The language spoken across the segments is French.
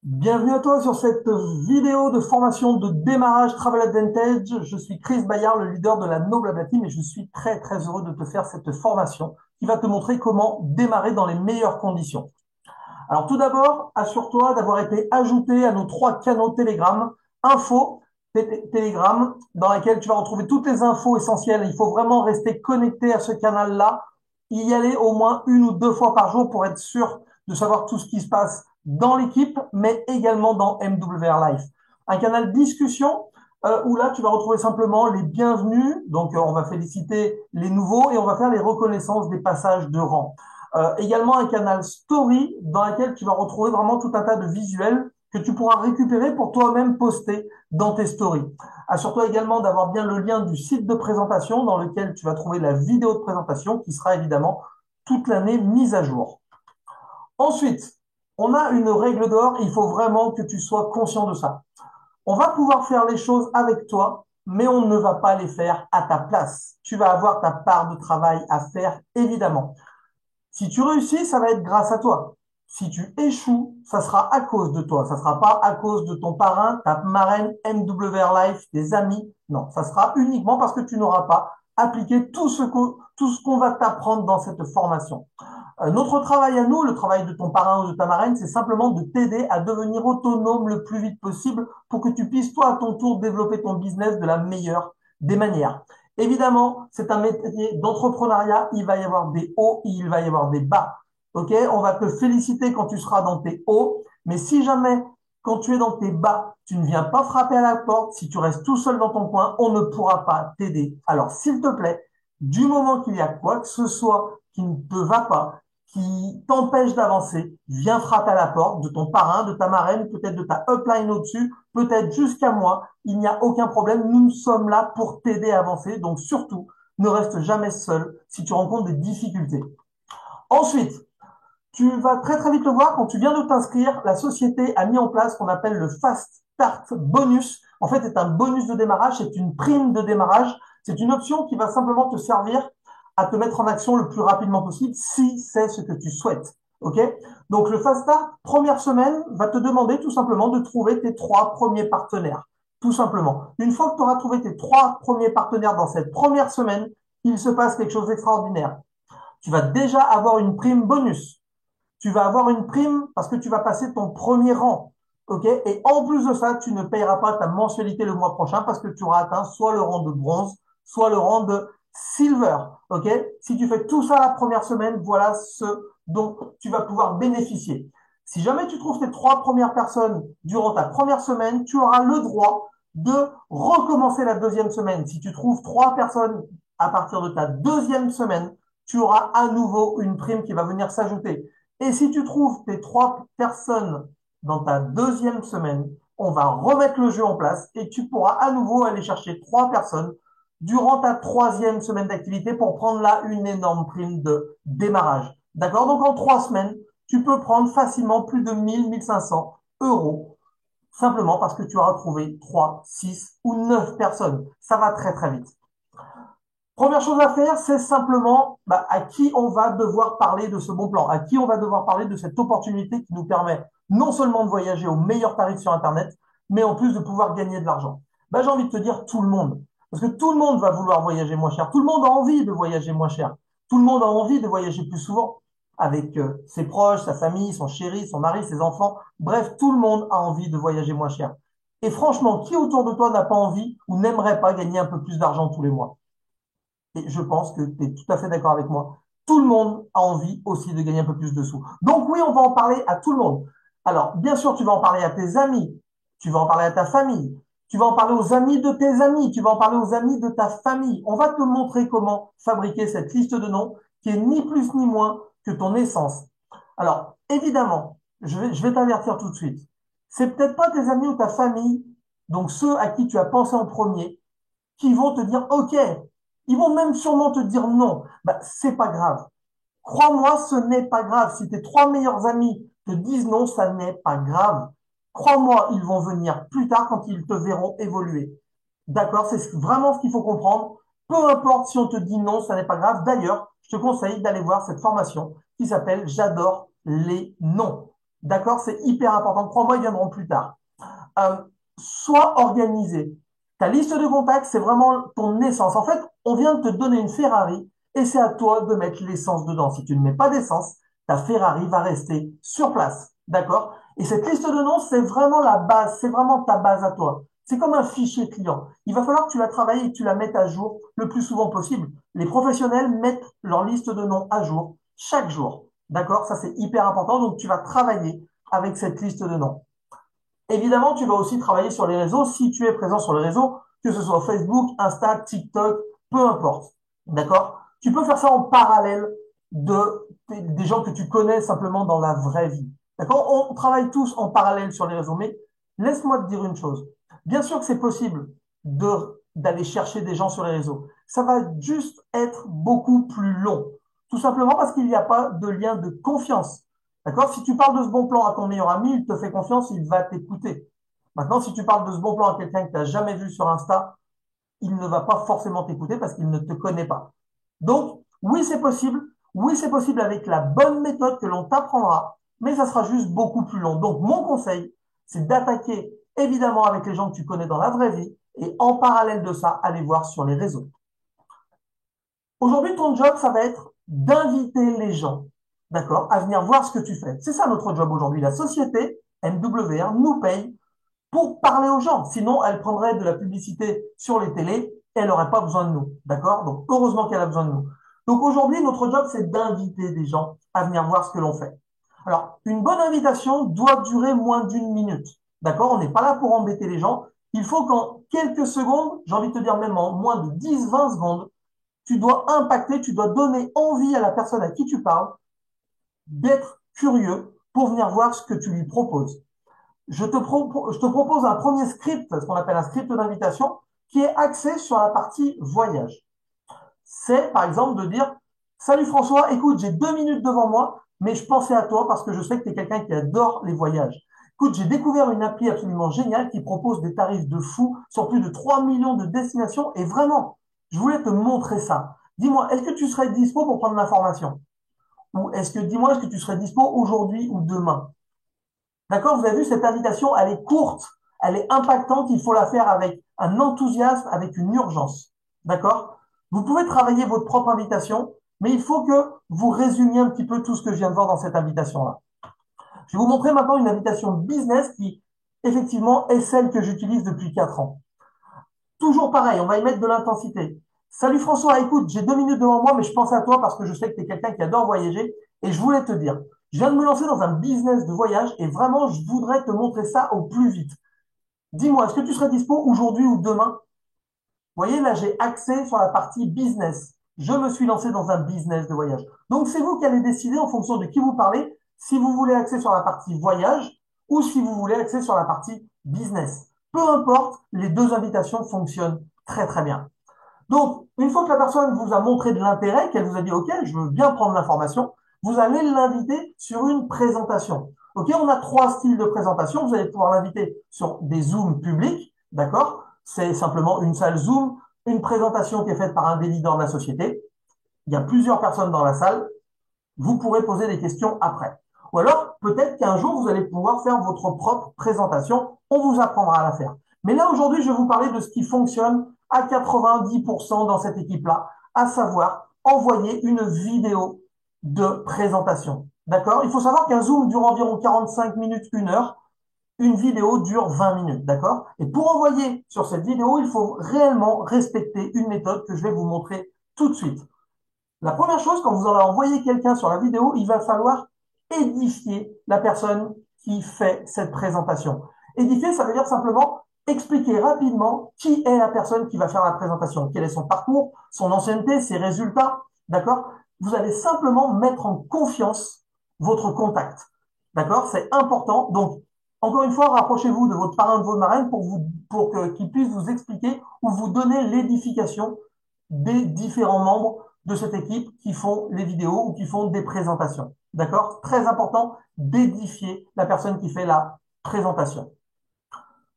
Bienvenue à toi sur cette vidéo de formation de démarrage Travel Advantage. Je suis Chris Bayard, le leader de la No Blabla Team, et je suis très très heureux de te faire cette formation qui va te montrer comment démarrer dans les meilleures conditions. Alors tout d'abord, assure-toi d'avoir été ajouté à nos 3 canaux Telegram, info, Telegram, dans laquelle tu vas retrouver toutes les infos essentielles. Il faut vraiment rester connecté à ce canal-là, y aller au moins 1 ou 2 fois par jour pour être sûr de savoir tout ce qui se passe dans l'équipe, mais également dans MWR Life. Un canal discussion où là, tu vas retrouver simplement les bienvenus. Donc, on va féliciter les nouveaux et on va faire les reconnaissances des passages de rang. Également un canal story dans lequel tu vas retrouver vraiment tout un tas de visuels que tu pourras récupérer pour toi-même poster dans tes stories. Assure-toi également d'avoir bien le lien du site de présentation dans lequel tu vas trouver la vidéo de présentation qui sera évidemment toute l'année mise à jour. Ensuite, on a une règle d'or et il faut vraiment que tu sois conscient de ça. On va pouvoir faire les choses avec toi, mais on ne va pas les faire à ta place. Tu vas avoir ta part de travail à faire, évidemment. Si tu réussis, ça va être grâce à toi. Si tu échoues, ça sera à cause de toi. Ça sera pas à cause de ton parrain, ta marraine, MWR Life, tes amis. Non, ça sera uniquement parce que tu n'auras pas appliqué tout ce qu'on va t'apprendre dans cette formation. Notre travail à nous, le travail de ton parrain ou de ta marraine, c'est simplement de t'aider à devenir autonome le plus vite possible pour que tu puisses, toi, à ton tour, développer ton business de la meilleure des manières. Évidemment, c'est un métier d'entrepreneuriat. Il va y avoir des hauts, il va y avoir des bas. OK? On va te féliciter quand tu seras dans tes hauts. Mais si jamais, quand tu es dans tes bas, tu ne viens pas frapper à la porte, si tu restes tout seul dans ton coin, on ne pourra pas t'aider. Alors, s'il te plaît, du moment qu'il y a quoi que ce soit qui ne te va pas, qui t'empêche d'avancer, viens frapper à la porte de ton parrain, de ta marraine, peut-être de ta upline au-dessus, peut-être jusqu'à moi. Il n'y a aucun problème. Nous sommes là pour t'aider à avancer. Donc surtout, ne reste jamais seul si tu rencontres des difficultés. Ensuite, tu vas très très vite le voir, quand tu viens de t'inscrire, la société a mis en place ce qu'on appelle le Fast Start Bonus. En fait, c'est un bonus de démarrage, c'est une prime de démarrage. C'est une option qui va simplement te servir à te mettre en action le plus rapidement possible si c'est ce que tu souhaites. OK? Donc, le Fast Start, première semaine, va te demander tout simplement de trouver tes 3 premiers partenaires. Tout simplement. Une fois que tu auras trouvé tes 3 premiers partenaires dans cette première semaine, il se passe quelque chose d'extraordinaire. Tu vas déjà avoir une prime bonus. Tu vas avoir une prime parce que tu vas passer ton premier rang. OK? Et en plus de ça, tu ne payeras pas ta mensualité le mois prochain parce que tu auras atteint soit le rang de bronze, soit le rang de silver. OK? Si tu fais tout ça la première semaine, voilà ce dont tu vas pouvoir bénéficier. Si jamais tu trouves tes 3 premières personnes durant ta première semaine, tu auras le droit de recommencer la deuxième semaine. Si tu trouves 3 personnes à partir de ta deuxième semaine, tu auras à nouveau une prime qui va venir s'ajouter. Et si tu trouves tes 3 personnes dans ta deuxième semaine, on va remettre le jeu en place et tu pourras à nouveau aller chercher 3 personnes durant ta troisième semaine d'activité pour prendre là une énorme prime de démarrage. D'accord? Donc en 3 semaines, tu peux prendre facilement plus de 1 500 € simplement parce que tu auras trouvé 3, 6 ou 9 personnes. Ça va très très vite. Première chose à faire, c'est simplement à qui on va devoir parler de ce bon plan, à qui on va devoir parler de cette opportunité qui nous permet non seulement de voyager au meilleur tarif sur Internet, mais en plus de pouvoir gagner de l'argent. J'ai envie de te dire tout le monde. Parce que tout le monde va vouloir voyager moins cher. Tout le monde a envie de voyager moins cher. Tout le monde a envie de voyager plus souvent avec ses proches, sa famille, son chéri, son mari, ses enfants. Bref, tout le monde a envie de voyager moins cher. Et franchement, qui autour de toi n'a pas envie ou n'aimerait pas gagner un peu plus d'argent tous les mois? Et je pense que tu es tout à fait d'accord avec moi. Tout le monde a envie aussi de gagner un peu plus de sous. Donc oui, on va en parler à tout le monde. Alors, bien sûr, tu vas en parler à tes amis, tu vas en parler à ta famille, tu vas en parler aux amis de tes amis, tu vas en parler aux amis de ta famille. On va te montrer comment fabriquer cette liste de noms qui est ni plus ni moins que ton essence. Alors, évidemment, je vais t'avertir tout de suite. C'est peut-être pas tes amis ou ta famille, donc ceux à qui tu as pensé en premier, qui vont te dire OK. Ils vont même sûrement te dire non. C'est pas grave. Crois-moi, ce n'est pas grave. Si tes 3 meilleurs amis te disent non, ça n'est pas grave. Crois-moi, ils vont venir plus tard quand ils te verront évoluer. D'accord? C'est vraiment ce qu'il faut comprendre. Peu importe si on te dit non, ça n'est pas grave. D'ailleurs, je te conseille d'aller voir cette formation qui s'appelle J'adore les noms. D'accord? C'est hyper important. Crois-moi, ils viendront plus tard. Euh, Sois organisé. Ta liste de contacts, c'est vraiment ton essence. En fait, on vient de te donner une Ferrari et c'est à toi de mettre l'essence dedans. Si tu ne mets pas d'essence, ta Ferrari va rester sur place. D'accord? Et cette liste de noms, c'est vraiment la base, c'est vraiment ta base à toi. C'est comme un fichier client. Il va falloir que tu la travailles et que tu la mettes à jour le plus souvent possible. Les professionnels mettent leur liste de noms à jour chaque jour. D'accord? Ça, c'est hyper important. Donc, tu vas travailler avec cette liste de noms. Évidemment, tu vas aussi travailler sur les réseaux si tu es présent sur les réseaux, que ce soit Facebook, Insta, TikTok, peu importe. D'accord? Tu peux faire ça en parallèle des gens que tu connais simplement dans la vraie vie. D'accord? On travaille tous en parallèle sur les réseaux, mais laisse-moi te dire une chose. Bien sûr que c'est possible d'aller chercher des gens sur les réseaux. Ça va juste être beaucoup plus long. Tout simplement parce qu'il n'y a pas de lien de confiance. D'accord? Si tu parles de ce bon plan à ton meilleur ami, il te fait confiance, il va t'écouter. Maintenant, si tu parles de ce bon plan à quelqu'un que tu n'as jamais vu sur Insta, il ne va pas forcément t'écouter parce qu'il ne te connaît pas. Donc, oui, c'est possible. Oui, c'est possible avec la bonne méthode que l'on t'apprendra, mais ça sera juste beaucoup plus long. Donc, mon conseil, c'est d'attaquer évidemment avec les gens que tu connais dans la vraie vie et en parallèle de ça, aller voir sur les réseaux. Aujourd'hui, ton job, ça va être d'inviter les gens, d'accord, à venir voir ce que tu fais. C'est ça notre job aujourd'hui. La société, MWR, nous paye pour parler aux gens. Sinon, elle prendrait de la publicité sur les télés et elle n'aurait pas besoin de nous, d'accord? Donc, heureusement qu'elle a besoin de nous. Donc, aujourd'hui, notre job, c'est d'inviter des gens à venir voir ce que l'on fait. Alors, une bonne invitation doit durer moins d'une minute, d'accord? On n'est pas là pour embêter les gens. Il faut qu'en quelques secondes, j'ai envie de te dire même en moins de 10-20 secondes, tu dois impacter, tu dois donner envie à la personne à qui tu parles d'être curieux pour venir voir ce que tu lui proposes. Je te propose un premier script, ce qu'on appelle un script d'invitation, qui est axé sur la partie voyage. C'est, par exemple, de dire, Salut François, écoute, j'ai 2 minutes devant moi, mais je pensais à toi parce que je sais que tu es quelqu'un qui adore les voyages. Écoute, j'ai découvert une appli absolument géniale qui propose des tarifs de fou sur plus de 3 millions de destinations et vraiment, je voulais te montrer ça. Dis-moi, est-ce que tu serais dispo pour prendre l'information? Ou dis-moi, est-ce que tu serais dispo aujourd'hui ou demain? D'accord? Vous avez vu, cette invitation, elle est courte, elle est impactante, il faut la faire avec un enthousiasme, avec une urgence. D'accord? Vous pouvez travailler votre propre invitation, mais il faut que vous résumiez un petit peu tout ce que je viens de voir dans cette invitation-là. Je vais vous montrer maintenant une invitation business qui, effectivement, est celle que j'utilise depuis 4 ans. Toujours pareil, on va y mettre de l'intensité. Salut François, écoute, j'ai 2 minutes devant moi, mais je pense à toi parce que je sais que tu es quelqu'un qui adore voyager et je voulais te dire, je viens de me lancer dans un business de voyage et vraiment, je voudrais te montrer ça au plus vite. Dis-moi, est-ce que tu serais dispo aujourd'hui ou demain? Vous voyez, là, j'ai axé sur la partie business. Je me suis lancé dans un business de voyage. Donc, c'est vous qui allez décider en fonction de qui vous parlez, si vous voulez axer sur la partie voyage ou si vous voulez axer sur la partie business. Peu importe, les deux invitations fonctionnent très, très bien. Donc, une fois que la personne vous a montré de l'intérêt, qu'elle vous a dit, OK, je veux bien prendre l'information, vous allez l'inviter sur une présentation. OK, on a 3 styles de présentation. Vous allez pouvoir l'inviter sur des Zooms publics, d'accord? C'est simplement une salle Zoom, une présentation qui est faite par un des leaders de la société. Il y a plusieurs personnes dans la salle. Vous pourrez poser des questions après. Ou alors, peut-être qu'un jour, vous allez pouvoir faire votre propre présentation. On vous apprendra à la faire. Mais là, aujourd'hui, je vais vous parler de ce qui fonctionne à 90% dans cette équipe-là, à savoir envoyer une vidéo de présentation. D'accord? Il faut savoir qu'un Zoom dure environ 45 minutes, 1 heure. Une vidéo dure 20 minutes. D'accord? Et pour envoyer sur cette vidéo, il faut réellement respecter une méthode que je vais vous montrer tout de suite. La première chose, quand vous allez envoyer quelqu'un sur la vidéo, il va falloir édifier la personne qui fait cette présentation. Édifier, ça veut dire simplement expliquer rapidement qui est la personne qui va faire la présentation, quel est son parcours, son ancienneté, ses résultats, d'accord? Vous allez simplement mettre en confiance votre contact, d'accord? C'est important. Donc, encore une fois, rapprochez-vous de votre parrain, de votre marraine pour qu'il puisse vous expliquer ou vous donner l'édification des différents membres de cette équipe qui font les vidéos ou qui font des présentations. D'accord? Très important d'édifier la personne qui fait la présentation.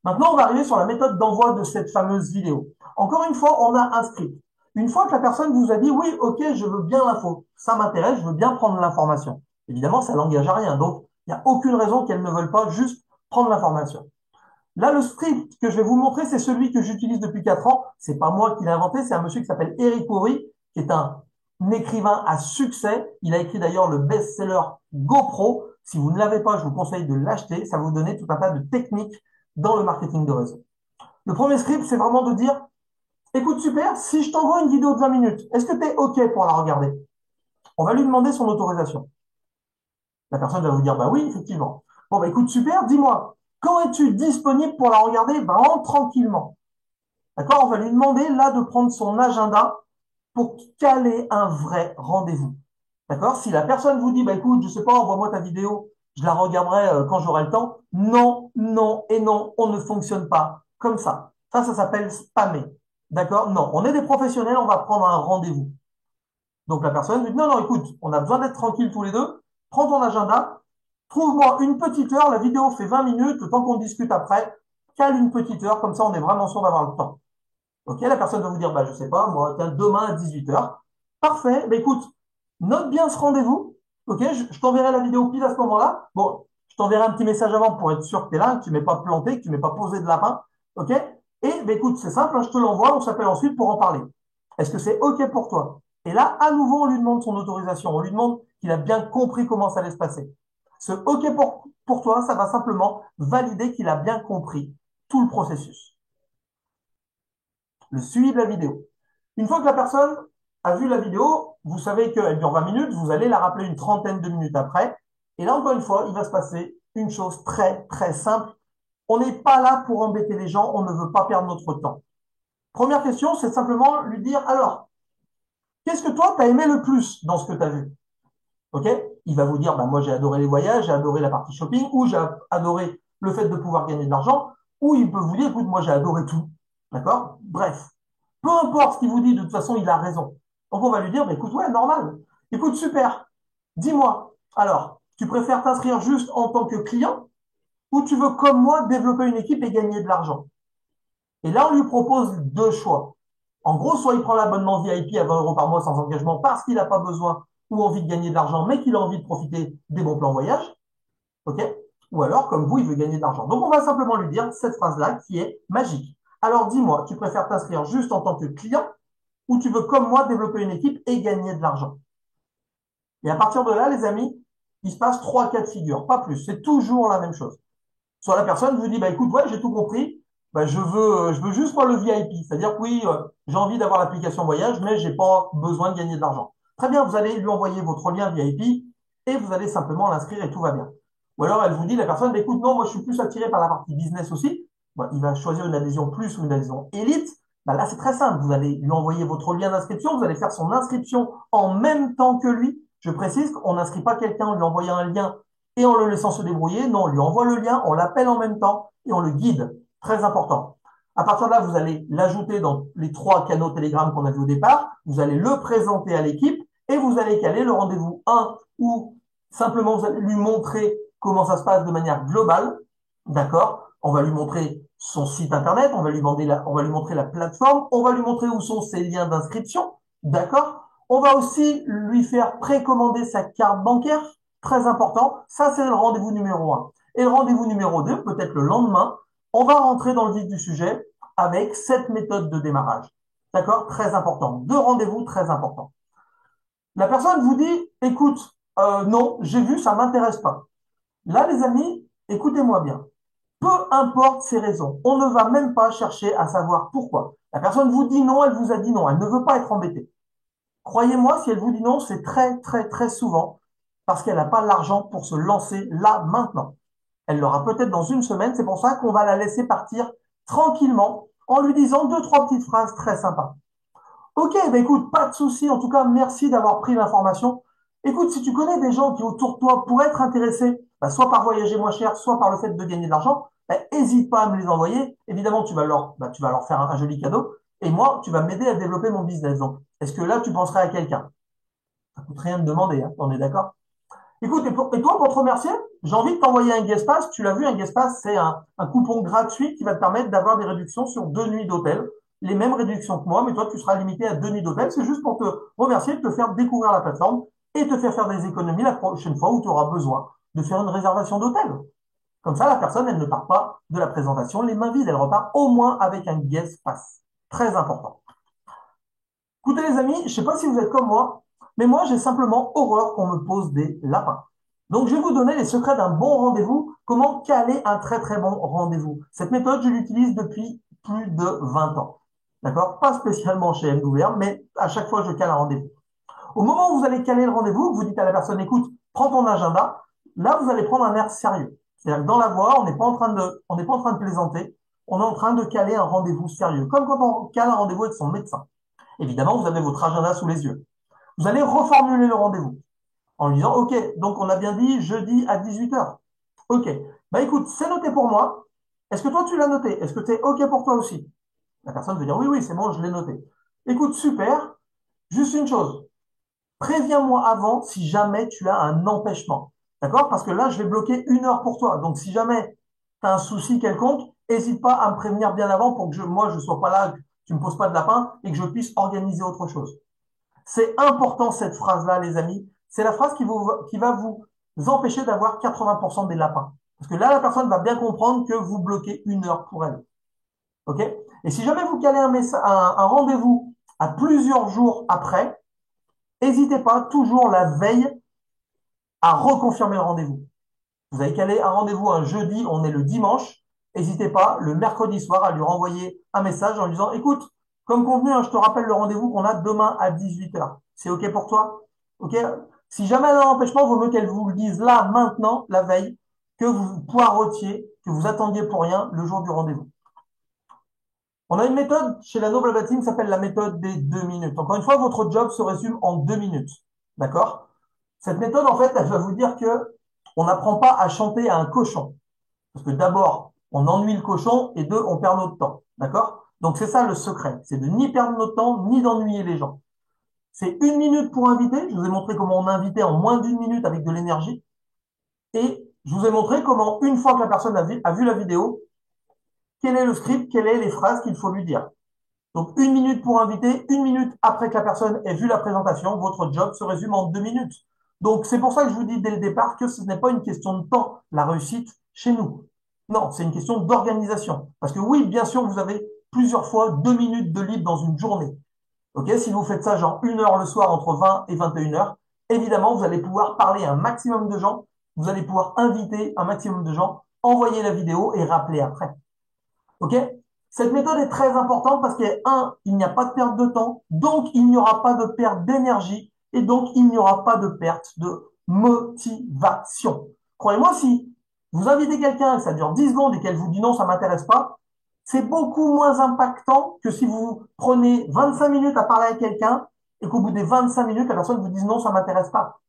Maintenant, on va arriver sur la méthode d'envoi de cette fameuse vidéo. Encore une fois, on a un script. Une fois que la personne vous a dit, oui, ok, je veux bien l'info, ça m'intéresse, je veux bien prendre l'information. Évidemment, ça n'engage à rien. Donc, Il n'y a aucune raison qu'elles ne veulent pas juste prendre l'information. Là, le script que je vais vous montrer, c'est celui que j'utilise depuis 4 ans. C'est pas moi qui l'ai inventé, c'est un monsieur qui s'appelle Eric Horry, qui est un écrivain à succès. Il a écrit d'ailleurs le best-seller GoPro. Si vous ne l'avez pas, je vous conseille de l'acheter. Ça va vous donner tout un tas de techniques dans le marketing de réseau. Le premier script, c'est vraiment de dire, écoute, super, si je t'envoie une vidéo de 20 minutes, est-ce que tu es OK pour la regarder? On va lui demander son autorisation. La personne va vous dire, bah oui, effectivement. Bon, bah écoute, super, dis-moi, quand es-tu disponible pour la regarder? Bah, rentre tranquillement. D'accord? On va lui demander là de prendre son agenda pour caler un vrai rendez-vous. D'accord? Si la personne vous dit, bah écoute, je sais pas, envoie-moi ta vidéo, je la regarderai quand j'aurai le temps. Non, non et non, on ne fonctionne pas comme ça. Ça s'appelle spammer. D'accord? Non, on est des professionnels, on va prendre un rendez-vous. Donc la personne dit, non, non, écoute, on a besoin d'être tranquille tous les deux. Prends ton agenda, trouve-moi une petite heure, la vidéo fait 20 minutes, le temps qu'on discute après, cale une petite heure, comme ça on est vraiment sûr d'avoir le temps. Ok, la personne va vous dire, bah, je sais pas, moi, tiens, demain à 18 heures. Parfait. Bah, écoute, note bien ce rendez-vous. Ok, je t'enverrai la vidéo pile à ce moment-là. Bon, je t'enverrai un petit message avant pour être sûr que tu es là, que tu m'es pas planté, que tu m'es pas posé de lapin. Ok? Et, bah, écoute, c'est simple, hein, je te l'envoie, on s'appelle ensuite pour en parler. Est-ce que c'est OK pour toi? Et là, à nouveau, on lui demande son autorisation. On lui demande qu'il a bien compris comment ça allait se passer. Ce OK pour toi, ça va simplement valider qu'il a bien compris tout le processus, le suivi de la vidéo. Une fois que la personne a vu la vidéo, vous savez qu'elle dure 20 minutes, vous allez la rappeler une trentaine de minutes après. Et là, encore une fois, il va se passer une chose très, très simple. On n'est pas là pour embêter les gens, on ne veut pas perdre notre temps. Première question, c'est simplement lui dire, alors, qu'est-ce que toi, tu as aimé le plus dans ce que tu as vu? OK? Il va vous dire, bah, moi, j'ai adoré les voyages, j'ai adoré la partie shopping, ou j'ai adoré le fait de pouvoir gagner de l'argent, ou il peut vous dire, écoute, moi, j'ai adoré tout. D'accord? Bref. Peu importe ce qu'il vous dit, de toute façon, il a raison. Donc, on va lui dire, bah, écoute, ouais, normal. Écoute, super. Dis-moi, alors, tu préfères t'inscrire juste en tant que client ou tu veux, comme moi, développer une équipe et gagner de l'argent? Et là, on lui propose deux choix. En gros, soit il prend l'abonnement VIP à 20 euros par mois sans engagement parce qu'il n'a pas besoin ou envie de gagner de l'argent, mais qu'il a envie de profiter des bons plans voyage. OK? Ou alors, comme vous, il veut gagner de l'argent. Donc, on va simplement lui dire cette phrase-là qui est magique. Alors, dis-moi, tu préfères t'inscrire juste en tant que client ou tu veux, comme moi, développer une équipe et gagner de l'argent? Et à partir de là, les amis, il se passe trois cas de figure, pas plus. C'est toujours la même chose. Soit la personne vous dit, bah écoute, ouais, j'ai tout compris, bah, je veux juste moi le VIP. C'est-à-dire que oui, j'ai envie d'avoir l'application voyage, mais j'ai pas besoin de gagner de l'argent. Très bien, vous allez lui envoyer votre lien VIP et vous allez simplement l'inscrire et tout va bien. Ou alors elle vous dit, la personne, bah, écoute, non, moi je suis plus attiré par la partie business aussi. Bah, il va choisir une adhésion plus ou une adhésion élite. Bah, là, c'est très simple. Vous allez lui envoyer votre lien d'inscription, vous allez faire son inscription en même temps que lui. Je précise qu'on n'inscrit pas quelqu'un en lui envoyant un lien et en le laissant se débrouiller. Non, on lui envoie le lien, on l'appelle en même temps et on le guide. Très important. À partir de là, vous allez l'ajouter dans les trois canaux Telegram qu'on a vu au départ. Vous allez le présenter à l'équipe et vous allez caler le rendez-vous 1 où simplement vous allez lui montrer comment ça se passe de manière globale. D'accord? On va lui montrer son site internet, on va lui montrer la plateforme, on va lui montrer où sont ses liens d'inscription. D'accord? On va aussi lui faire précommander sa carte bancaire. Très important. Ça, c'est le rendez-vous numéro 1. Et le rendez-vous numéro 2, peut-être le lendemain, on va rentrer dans le vif du sujet avec cette méthode de démarrage. D'accord? Très important. Deux rendez-vous très importants. La personne vous dit, écoute, non, j'ai vu, ça m'intéresse pas. Là, les amis, écoutez-moi bien. Peu importe ses raisons, on ne va même pas chercher à savoir pourquoi. La personne vous dit non, elle vous a dit non, elle ne veut pas être embêtée. Croyez-moi, si elle vous dit non, c'est très, très, très souvent parce qu'elle n'a pas l'argent pour se lancer là, maintenant. Elle l'aura peut-être dans une semaine. C'est pour ça qu'on va la laisser partir tranquillement en lui disant deux, trois petites phrases très sympas. Ok, ben écoute, pas de souci. En tout cas, merci d'avoir pris l'information. Écoute, si tu connais des gens qui autour de toi pourraient être intéressés, bah, soit par voyager moins cher, soit par le fait de gagner de l'argent, bah, hésite pas à me les envoyer. Évidemment, tu vas leur faire un joli cadeau. Et moi, tu vas m'aider à développer mon business. Donc, est-ce que là, tu penserais à quelqu'un? Ça coûte rien de demander, hein, on est d'accord? Écoute, et toi, pour te remercier, j'ai envie de t'envoyer un guest pass. Tu l'as vu, un guest pass, c'est un coupon gratuit qui va te permettre d'avoir des réductions sur 2 nuits d'hôtel. Les mêmes réductions que moi, mais toi, tu seras limité à 2 nuits d'hôtel. C'est juste pour te remercier, de te faire découvrir la plateforme et te faire faire des économies la prochaine fois où tu auras besoin de faire une réservation d'hôtel. Comme ça, la personne, elle ne part pas de la présentation les mains vides. Elle repart au moins avec un guest pass. Très important. Écoutez, les amis, je ne sais pas si vous êtes comme moi, mais moi, j'ai simplement horreur qu'on me pose des lapins. Donc, je vais vous donner les secrets d'un bon rendez-vous, comment caler un très très bon rendez-vous. Cette méthode, je l'utilise depuis plus de 20 ans. D'accord? Pas spécialement chez MWR, mais à chaque fois, je cale un rendez-vous. Au moment où vous allez caler le rendez-vous, vous dites à la personne, écoute, prends ton agenda. Là, vous allez prendre un air sérieux. C'est-à-dire que dans la voix, on n'est pas en train de plaisanter. On est en train de caler un rendez-vous sérieux. Comme quand on cale un rendez-vous avec son médecin. Évidemment, vous avez votre agenda sous les yeux. Vous allez reformuler le rendez-vous en lui disant, OK, donc on a bien dit jeudi à 18 heures. OK. Bah écoute, c'est noté pour moi. Est-ce que toi, tu l'as noté? Est-ce que c'est OK pour toi aussi? La personne veut dire, oui, oui, c'est bon, je l'ai noté. Écoute, super. Juste une chose. Préviens-moi avant si jamais tu as un empêchement. D'accord? Parce que là, je vais bloquer 1 heure pour toi. Donc, si jamais tu as un souci quelconque, n'hésite pas à me prévenir bien avant pour que moi, je ne sois pas là, que tu ne me poses pas de lapin et que je puisse organiser autre chose. C'est important cette phrase-là, les amis. C'est la phrase qui va vous empêcher d'avoir 80% des lapins. Parce que là, la personne va bien comprendre que vous bloquez 1 heure pour elle. OK? Et si jamais vous calez un rendez-vous à plusieurs jours après, n'hésitez pas, toujours la veille, à reconfirmer le rendez-vous. Vous avez calé un rendez-vous un jeudi, on est le dimanche. N'hésitez pas, le mercredi soir, à lui renvoyer un message en lui disant, écoute, comme convenu, hein, je te rappelle le rendez-vous qu'on a demain à 18 heures. C'est OK pour toi? OK? Si jamais elle a un empêchement, vaut mieux qu'elle vous le dise là, maintenant, la veille, que vous poireautiez, que vous attendiez pour rien le jour du rendez-vous. On a une méthode chez la Noble Team qui s'appelle la méthode des 2 minutes. Encore une fois, votre job se résume en 2 minutes. D'accord? Cette méthode, en fait, elle va vous dire que on n'apprend pas à chanter à un cochon. Parce que d'abord, on ennuie le cochon et deux, on perd notre temps. D'accord? Donc c'est ça le secret. C'est de ni perdre notre temps, ni d'ennuyer les gens. C'est 1 minute pour inviter. Je vous ai montré comment on invitait en moins d'1 minute avec de l'énergie. Et je vous ai montré comment, une fois que la personne a vu la vidéo, quel est le script, quelles sont les phrases qu'il faut lui dire. Donc 1 minute pour inviter, 1 minute après que la personne ait vu la présentation, votre job se résume en 2 minutes. Donc c'est pour ça que je vous dis dès le départ que ce n'est pas une question de temps, la réussite chez nous. Non, c'est une question d'organisation. Parce que oui, bien sûr, vous avez plusieurs fois 2 minutes de libre dans une journée. Ok, si vous faites ça genre 1 heure le soir entre 20 et 21 heures, évidemment, vous allez pouvoir parler à un maximum de gens, vous allez pouvoir inviter un maximum de gens, envoyer la vidéo et rappeler après. OK? Cette méthode est très importante parce que, un, il n'y a pas de perte de temps, donc il n'y aura pas de perte d'énergie et donc il n'y aura pas de perte de motivation. Croyez-moi, si vous invitez quelqu'un et ça dure 10 secondes et qu'elle vous dit non, ça m'intéresse pas, c'est beaucoup moins impactant que si vous prenez 25 minutes à parler avec quelqu'un et qu'au bout des 25 minutes, la personne vous dise non, ça m'intéresse pas.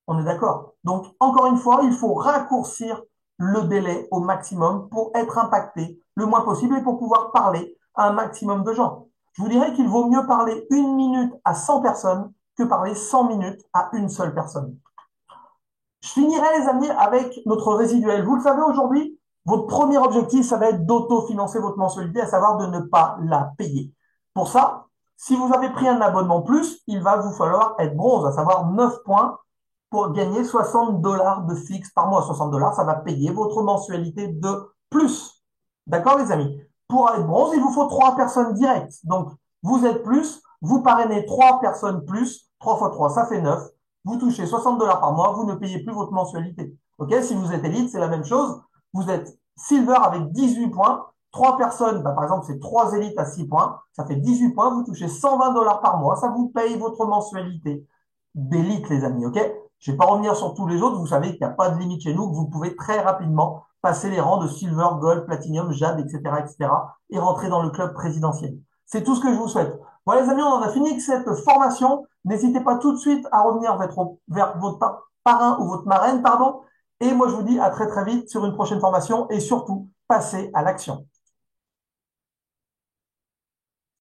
On est d'accord. Donc, encore une fois, il faut raccourcir le délai au maximum pour être impacté le moins possible et pour pouvoir parler à un maximum de gens. Je vous dirais qu'il vaut mieux parler 1 minute à 100 personnes que parler 100 minutes à une seule personne. Je finirai, les amis, avec notre résiduel. Vous le savez, aujourd'hui, votre premier objectif, ça va être d'autofinancer votre mensualité, à savoir de ne pas la payer. Pour ça, si vous avez pris un abonnement plus, il va vous falloir être bronze, à savoir 9 points pour gagner 60 dollars de fixe par mois. 60 dollars, ça va payer votre mensualité de plus. D'accord, les amis? Pour être bronze, il vous faut 3 personnes directes. Donc, vous êtes plus, vous parrainez 3 personnes plus, 3 fois 3, ça fait 9. Vous touchez 60 dollars par mois, vous ne payez plus votre mensualité. OK? Si vous êtes élite, c'est la même chose. Vous êtes silver avec 18 points. 3 personnes, par exemple, c'est 3 élites à 6 points. Ça fait 18 points. Vous touchez 120 dollars par mois. Ça vous paye votre mensualité d'élite, les amis. OK? Je ne vais pas revenir sur tous les autres. Vous savez qu'il n'y a pas de limite chez nous, que vous pouvez très rapidement passer les rangs de silver, gold, platinum, jade, etc., etc., et rentrer dans le club présidentiel. C'est tout ce que je vous souhaite. Voilà, les amis, on en a fini avec cette formation. N'hésitez pas tout de suite à revenir vers votre parrain ou votre marraine, pardon. Et moi, je vous dis à très, très vite sur une prochaine formation et surtout, passez à l'action.